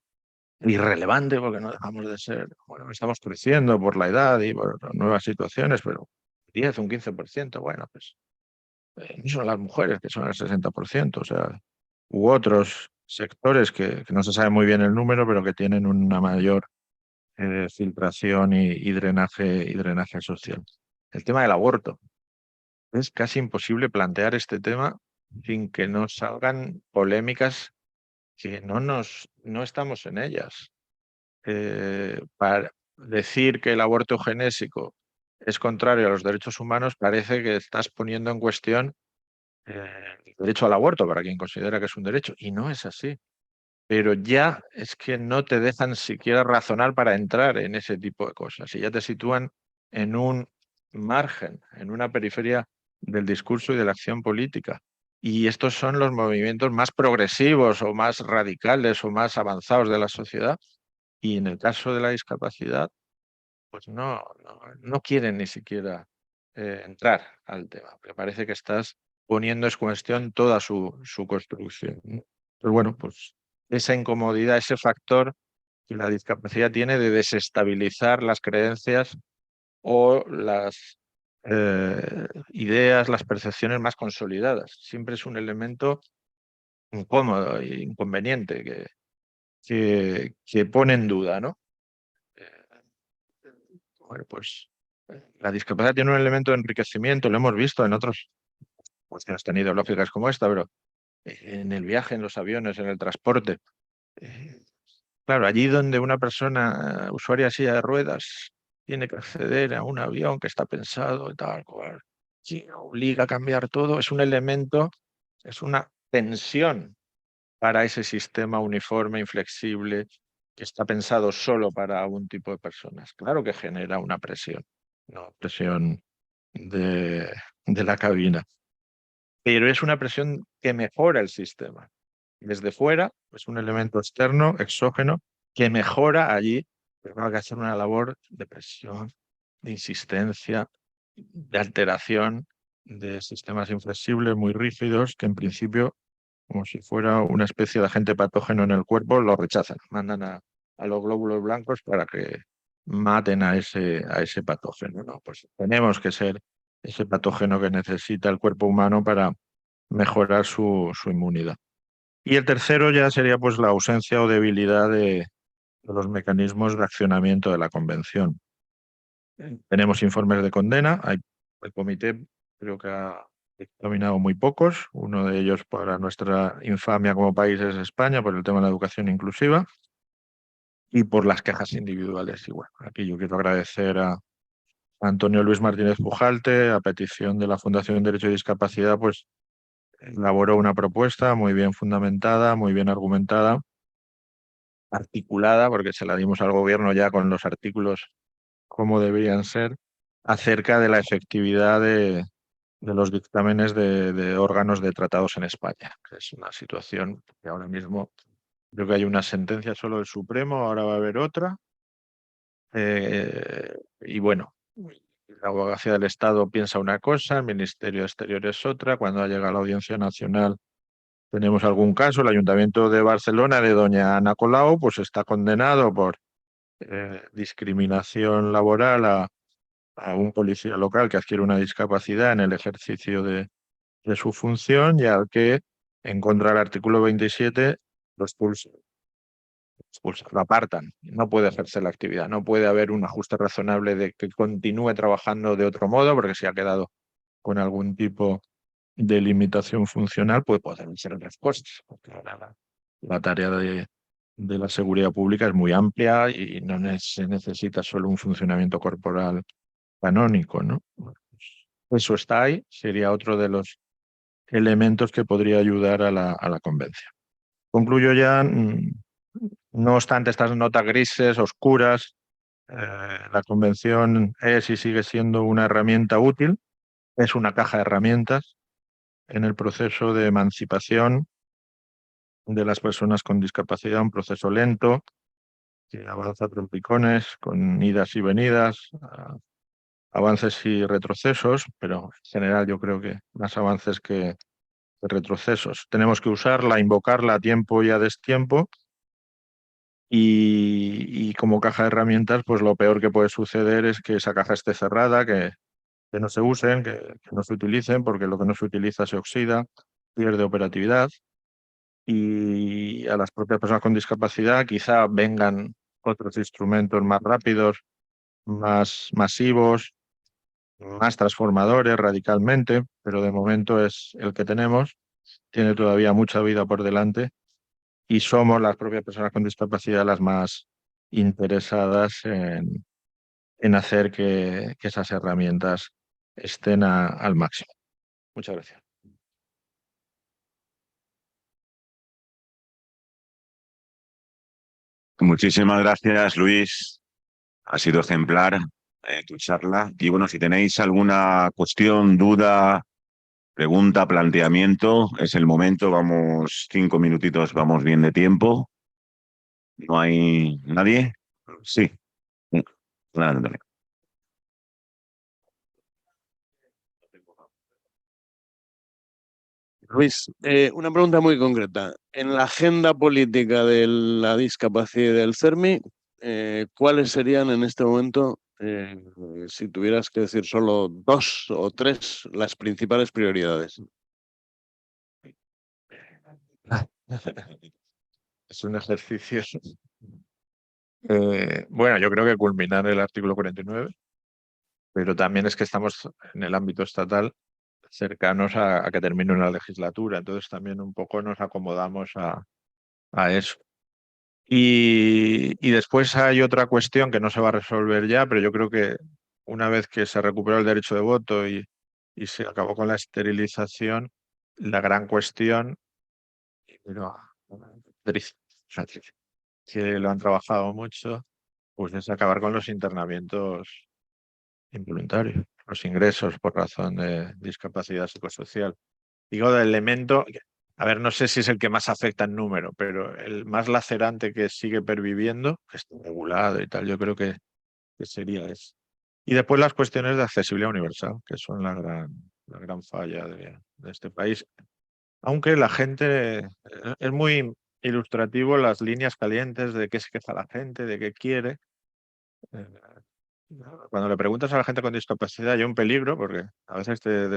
irrelevante, porque no dejamos de ser, bueno, estamos creciendo por la edad y por nuevas situaciones, pero 10, un 15%, bueno, pues no son las mujeres, que son el 60%, o sea, u otros sectores que no se sabe muy bien el número, pero que tienen una mayor filtración y drenaje social. El tema del aborto. Es casi imposible plantear este tema sin que nos salgan polémicas que no estamos en ellas. Para decir que el aborto eugenésico es contrario a los derechos humanos, parece que estás poniendo en cuestión el derecho al aborto para quien considera que es un derecho, y no es así. Pero ya es que no te dejan siquiera razonar para entrar en ese tipo de cosas, y ya te sitúan en un margen, en una periferia del discurso y de la acción política. Y estos son los movimientos más progresivos o más radicales o más avanzados de la sociedad. Y en el caso de la discapacidad, pues no quieren ni siquiera entrar al tema, porque parece que estás poniendo en cuestión toda su construcción, ¿no? Pero bueno, pues esa incomodidad, ese factor que la discapacidad tiene de desestabilizar las creencias o las ideas, las percepciones más consolidadas. Siempre es un elemento incómodo e inconveniente que pone en duda, ¿no? Bueno, pues la discapacidad tiene un elemento de enriquecimiento, lo hemos visto en otras cuestiones tan ideológicas como esta, pero en el viaje, en los aviones, en el transporte, eh, Claro, allí donde una persona usuaria de silla de ruedas tiene que acceder a un avión que está pensado y tal cual, sí, obliga a cambiar todo, es un elemento, es una tensión para ese sistema uniforme, inflexible, que está pensado solo para un tipo de personas. Claro que genera una presión, no presión de la cabina, pero es una presión que mejora el sistema. Desde fuera, es un elemento externo, exógeno, que mejora allí, pero va a hacer una labor de presión, de insistencia, de alteración de sistemas inflexibles muy rígidos que en principio, como si fuera una especie de agente patógeno en el cuerpo, lo rechazan, mandan a los glóbulos blancos para que maten a ese patógeno, ¿no? Pues tenemos que ser ese patógeno que necesita el cuerpo humano para mejorar su inmunidad. Y el tercero ya sería pues la ausencia o debilidad de los mecanismos de accionamiento de la convención. Tenemos informes de condena, el comité creo que ha dictaminado muy pocos, uno de ellos para nuestra infamia como país es España por el tema de la educación inclusiva y por las quejas individuales. Y bueno, aquí yo quiero agradecer a Antonio Luis Martínez Pujalte, a petición de la Fundación Derecho y Discapacidad, pues elaboró una propuesta muy bien fundamentada, muy bien argumentada, articulada, porque se la dimos al gobierno ya con los artículos como deberían ser, acerca de la efectividad de los dictámenes de órganos de tratados en España, que es una situación que ahora mismo creo que hay una sentencia solo del Supremo, ahora va a haber otra. Y bueno, la Abogacía del Estado piensa una cosa, el Ministerio de Exteriores otra, cuando ha llegado a la Audiencia Nacional tenemos algún caso, el Ayuntamiento de Barcelona de doña Ana Colau, pues está condenado por discriminación laboral a un policía local que adquiere una discapacidad en el ejercicio de su función y al que, en contra del artículo 27, lo expulsan, lo apartan. No puede ejercer la actividad, no puede haber un ajuste razonable de que continúe trabajando de otro modo porque se ha quedado con algún tipo de limitación funcional, pues pueden ser otras cosas. Porque la tarea de la seguridad pública es muy amplia y no se necesita solo un funcionamiento corporal canónico, ¿no? Pues eso está ahí, sería otro de los elementos que podría ayudar a la convención. Concluyo ya, no obstante estas notas grises, oscuras, la convención es y sigue siendo una herramienta útil, es una caja de herramientas en el proceso de emancipación de las personas con discapacidad, un proceso lento que avanza a trompicones, con idas y venidas, avances y retrocesos, pero en general yo creo que más avances que retrocesos. Tenemos que usarla, invocarla a tiempo y a destiempo y como caja de herramientas, pues lo peor que puede suceder es que esa caja esté cerrada, que no se usen, que no se utilicen, porque lo que no se utiliza se oxida, pierde operatividad y a las propias personas con discapacidad quizá vengan otros instrumentos más rápidos, más masivos, más transformadores radicalmente, pero de momento es el que tenemos, tiene todavía mucha vida por delante y somos las propias personas con discapacidad las más interesadas en hacer que esas herramientas estén al máximo. Muchas gracias. Muchísimas gracias, Luis. Ha sido ejemplar tu charla. Y bueno, si tenéis alguna cuestión, duda, pregunta, planteamiento, es el momento. Vamos 5 minutitos, vamos bien de tiempo. ¿No hay nadie? Sí. Adelante. Luis, una pregunta muy concreta. En la agenda política de la discapacidad y del CERMI, ¿cuáles serían en este momento, si tuvieras que decir solo dos o tres, las principales prioridades? Es un ejercicio. Bueno, yo creo que culminar el artículo 49, pero también es que estamos en el ámbito estatal cercanos a que termine una legislatura, entonces también un poco nos acomodamos a eso. Y después hay otra cuestión que no se va a resolver ya, pero yo creo que una vez que se recuperó el derecho de voto y se acabó con la esterilización, la gran cuestión, pero, Patricia, que lo han trabajado mucho, pues es acabar con los internamientos involuntarios, los ingresos por razón de discapacidad psicosocial. Digo, del elemento, a ver, no sé si es el que más afecta en número, pero el más lacerante que sigue perviviendo, que está regulado y tal, yo creo que sería ese. Y después las cuestiones de accesibilidad universal, que son la gran falla de este país. Aunque la gente, es muy ilustrativo las líneas calientes de qué se queja la gente, de qué quiere. Cuando le preguntas a la gente con discapacidad hay un peligro, porque a veces te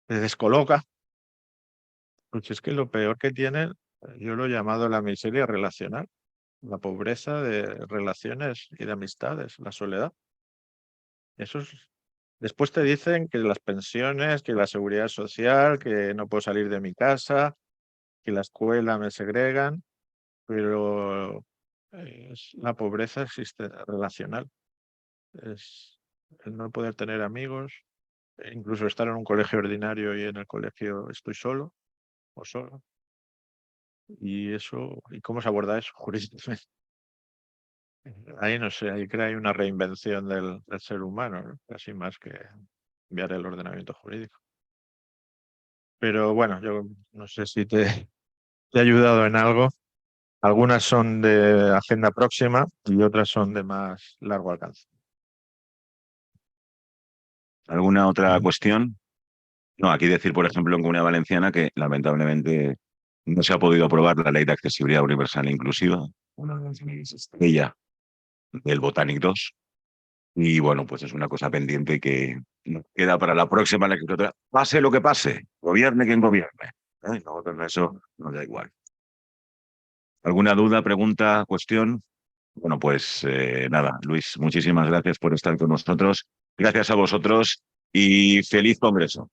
descoloca. Pues es que lo peor que tienen, yo lo he llamado la miseria relacional, la pobreza de relaciones y de amistades, la soledad. Después te dicen que las pensiones, que la seguridad social, que no puedo salir de mi casa, que la escuela me segregan, pero la pobreza existe relacional. Es el no poder tener amigos, incluso estar en un colegio ordinario y en el colegio estoy solo o sola. Y eso, ¿y cómo se aborda eso jurídicamente? Ahí no sé, ahí creo que hay una reinvención del ser humano, ¿no? Casi más que cambiar el ordenamiento jurídico. Pero bueno, yo no sé si te he ayudado en algo. Algunas son de agenda próxima y otras son de más largo alcance. ¿Alguna otra cuestión? No, aquí decir, por ejemplo, en Comunidad Valenciana que lamentablemente no se ha podido aprobar la Ley de Accesibilidad Universal e Inclusiva, una de las leyes estrella del Botanic 2. Y bueno, pues es una cosa pendiente que nos queda para la próxima legislatura. Pase lo que pase, gobierne quien gobierne. Nosotros eso nos da igual. ¿Alguna duda, pregunta, cuestión? Bueno, pues nada, Luis, muchísimas gracias por estar con nosotros. Gracias a vosotros y feliz congreso.